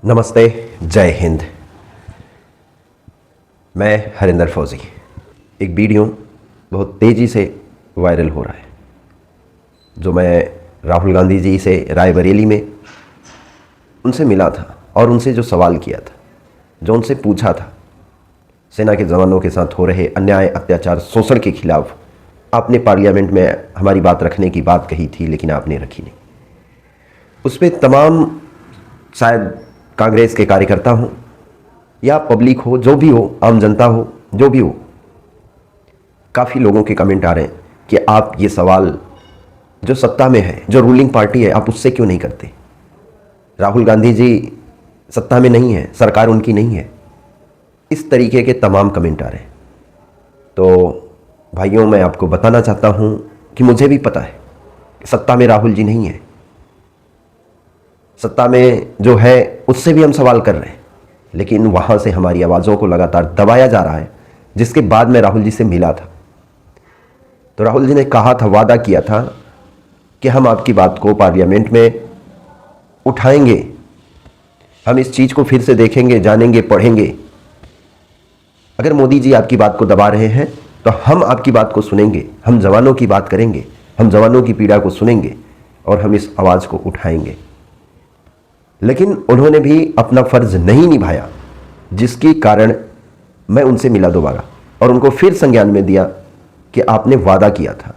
नमस्ते, जय हिंद। मैं हरिंदर फौजी। एक वीडियो बहुत तेज़ी से वायरल हो रहा है जो मैं राहुल गांधी जी से रायबरेली में उनसे मिला था और उनसे जो सवाल किया था, जो उनसे पूछा था सेना के जवानों के साथ हो रहे अन्याय, अत्याचार, शोषण के खिलाफ आपने पार्लियामेंट में हमारी बात रखने की बात कही थी, लेकिन आपने रखी नहीं। उस पर तमाम, शायद कांग्रेस के कार्यकर्ता हो या पब्लिक हो, जो भी हो, आम जनता हो, जो भी हो, काफ़ी लोगों के कमेंट आ रहे हैं कि आप ये सवाल जो सत्ता में है, जो रूलिंग पार्टी है, आप उससे क्यों नहीं करते। राहुल गांधी जी सत्ता में नहीं है, सरकार उनकी नहीं है। इस तरीके के तमाम कमेंट आ रहे हैं। तो भाइयों, मैं आपको बताना चाहता हूँ कि मुझे भी पता है कि सत्ता में राहुल जी नहीं है। सत्ता में जो है उससे भी हम सवाल कर रहे हैं, लेकिन वहाँ से हमारी आवाज़ों को लगातार दबाया जा रहा है। जिसके बाद मैं राहुल जी से मिला था तो राहुल जी ने कहा था, वादा किया था कि हम आपकी बात को पार्लियामेंट में उठाएंगे, हम इस चीज़ को फिर से देखेंगे, जानेंगे, पढ़ेंगे। अगर मोदी जी आपकी बात को दबा रहे हैं तो हम आपकी बात को सुनेंगे, हम जवानों की बात करेंगे, हम जवानों की पीड़ा को सुनेंगे और हम इस आवाज़ को उठाएंगे। लेकिन उन्होंने भी अपना फ़र्ज नहीं निभाया, जिसके कारण मैं उनसे मिला दोबारा और उनको फिर संज्ञान में दिया कि आपने वादा किया था।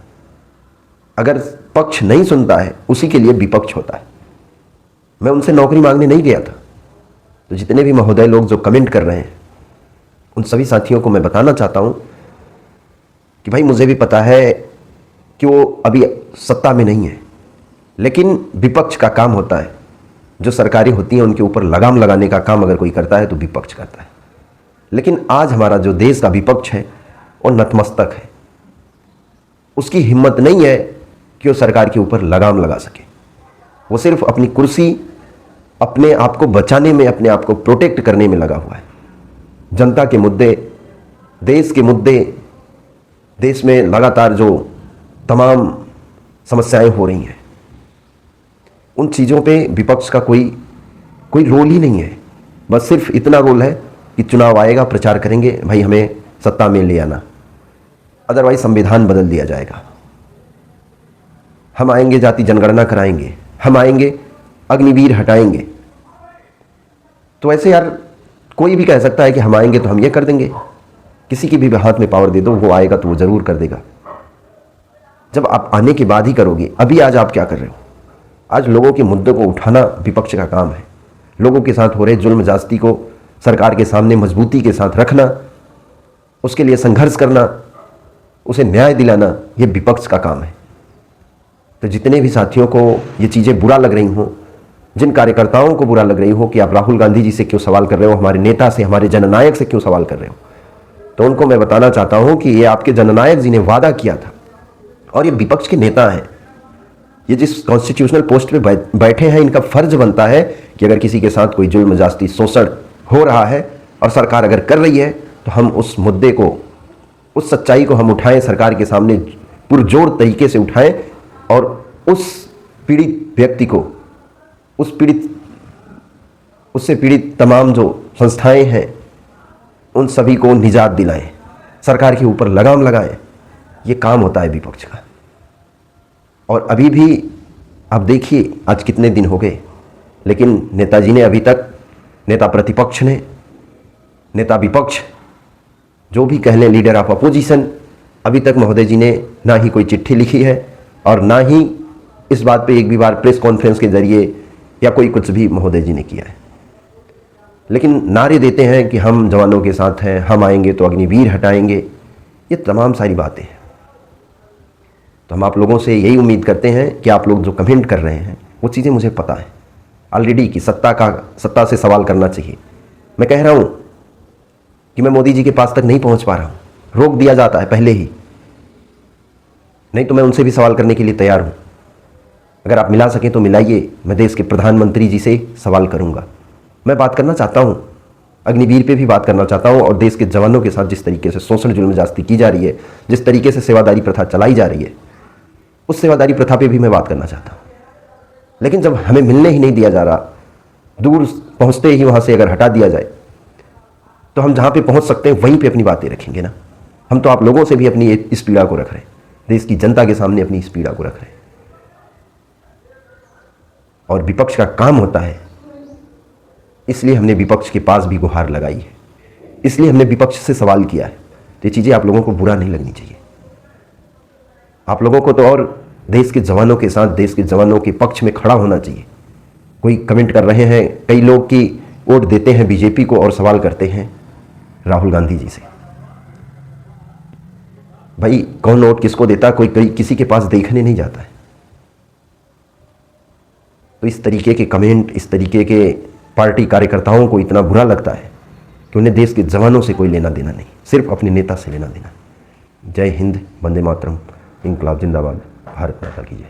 अगर पक्ष नहीं सुनता है, उसी के लिए विपक्ष होता है। मैं उनसे नौकरी मांगने नहीं गया था। तो जितने भी महोदय लोग जो कमेंट कर रहे हैं, उन सभी साथियों को मैं बताना चाहता हूं कि भाई, मुझे भी पता है कि वो अभी सत्ता में नहीं है, लेकिन विपक्ष का काम होता है, जो सरकारें होती हैं उनके ऊपर लगाम लगाने का काम अगर कोई करता है तो विपक्ष करता है। लेकिन आज हमारा जो देश का विपक्ष है वो नतमस्तक है। उसकी हिम्मत नहीं है कि वो सरकार के ऊपर लगाम लगा सके। वो सिर्फ अपनी कुर्सी, अपने आप को बचाने में, अपने आप को प्रोटेक्ट करने में लगा हुआ है। जनता के मुद्दे, देश के मुद्दे, देश में लगातार जो तमाम समस्याएं हो रही हैं, उन चीज़ों पे विपक्ष का कोई रोल ही नहीं है। बस सिर्फ इतना रोल है कि चुनाव आएगा, प्रचार करेंगे, भाई हमें सत्ता में ले आना, अदरवाइज संविधान बदल दिया जाएगा। हम आएंगे, जाति जनगणना कराएंगे, हम आएंगे, अग्निवीर हटाएंगे। तो ऐसे यार, कोई भी कह सकता है कि हम आएंगे तो हम ये कर देंगे। किसी की भी हाथ में पावर दे दो, वो आएगा तो वो ज़रूर कर देगा। जब आप आने के बाद ही करोगे। अभी आज आप क्या कर रहे हो? आज लोगों के मुद्दों को उठाना विपक्ष का काम है। लोगों के साथ हो रहे जुल्म जास्ती को सरकार के सामने मजबूती के साथ रखना, उसके लिए संघर्ष करना, उसे न्याय दिलाना, यह विपक्ष का काम है। तो जितने भी साथियों को ये चीज़ें बुरा लग रही हों, जिन कार्यकर्ताओं को बुरा लग रही हो कि आप राहुल गांधी जी से क्यों सवाल कर रहे हो, हमारे नेता से, हमारे जननायक से क्यों सवाल कर रहे हो, तो उनको मैं बताना चाहता हूं कि ये आपके जननायक जी ने वादा किया था और ये विपक्ष के नेता हैं। ये जिस कॉन्स्टिट्यूशनल पोस्ट पे बैठे हैं, इनका फर्ज बनता है कि अगर किसी के साथ कोई जुल्म, जास्ती, शोषण हो रहा है और सरकार अगर कर रही है तो हम उस मुद्दे को, उस सच्चाई को हम उठाएं, सरकार के सामने पुरजोर तरीके से उठाएं और उस पीड़ित व्यक्ति को, उससे पीड़ित तमाम जो संस्थाएं हैं, उन सभी को निजात दिलाएं, सरकार के ऊपर लगाम लगाएं। ये काम होता है विपक्ष का। और अभी भी आप देखिए, आज कितने दिन हो गए, लेकिन नेताजी ने अभी तक, नेता प्रतिपक्ष ने, नेता विपक्ष, जो भी कह लें, लीडर ऑफ अपोजिशन, अभी तक महोदय जी ने ना ही कोई चिट्ठी लिखी है और ना ही इस बात पे एक भी बार प्रेस कॉन्फ्रेंस के जरिए या कोई कुछ भी महोदय जी ने किया है। लेकिन नारे देते हैं कि हम जवानों के साथ हैं, हम आएंगे तो अग्निवीर हटाएंगे। ये तमाम सारी बातें हैं। तो हम आप लोगों से यही उम्मीद करते हैं कि आप लोग जो कमेंट कर रहे हैं, वो चीज़ें मुझे पता है ऑलरेडी कि सत्ता से सवाल करना चाहिए। मैं कह रहा हूँ कि मैं मोदी जी के पास तक नहीं पहुँच पा रहा हूँ, रोक दिया जाता है पहले ही। नहीं तो मैं उनसे भी सवाल करने के लिए तैयार हूँ। अगर आप मिला सकें तो मिलाइए, मैं देश के प्रधानमंत्री जी से सवाल करूँगा। मैं बात करना चाहता हूँ, अग्निवीर पे भी बात करना चाहता हूँ और देश के जवानों के साथ जिस तरीके से शोषण, जुल्म, जास्ती की जा रही है, जिस तरीके से सेवादारी प्रथा चलाई जा रही है, उस सेवादारी प्रथा पे भी मैं बात करना चाहता हूँ। लेकिन जब हमें मिलने ही नहीं दिया जा रहा दूर पहुंचते ही वहां से अगर हटा दिया जाए तो हम जहां पे पहुंच सकते हैं वहीं पे अपनी बातें रखेंगे ना। हम तो आप लोगों से भी अपनी इस पीड़ा को रख रहे हैं, देश की जनता के सामने अपनी इस पीड़ा को रख रहे हैं। और विपक्ष का काम होता है, इसलिए हमने विपक्ष के पास भी गुहार लगाई है, इसलिए हमने विपक्ष से सवाल किया है। तो ये चीज़ें आप लोगों को बुरा नहीं लगनी चाहिए। आप लोगों को तो और देश के जवानों के साथ, देश के जवानों के पक्ष में खड़ा होना चाहिए। कोई कमेंट कर रहे हैं कई लोग कि वोट देते हैं बीजेपी को और सवाल करते हैं राहुल गांधी जी से। भाई कौन वोट किसको देता, कोई किसी के पास देखने नहीं जाता है। तो इस तरीके के कमेंट, इस तरीके के पार्टी कार्यकर्ताओं को इतना बुरा लगता है कि उन्हें देश के जवानों से कोई लेना देना नहीं, सिर्फ अपने नेता से लेना देना। जय हिंद, वंदे मातरम, इंकलाब जिंदाबाद, भारत माता की जय।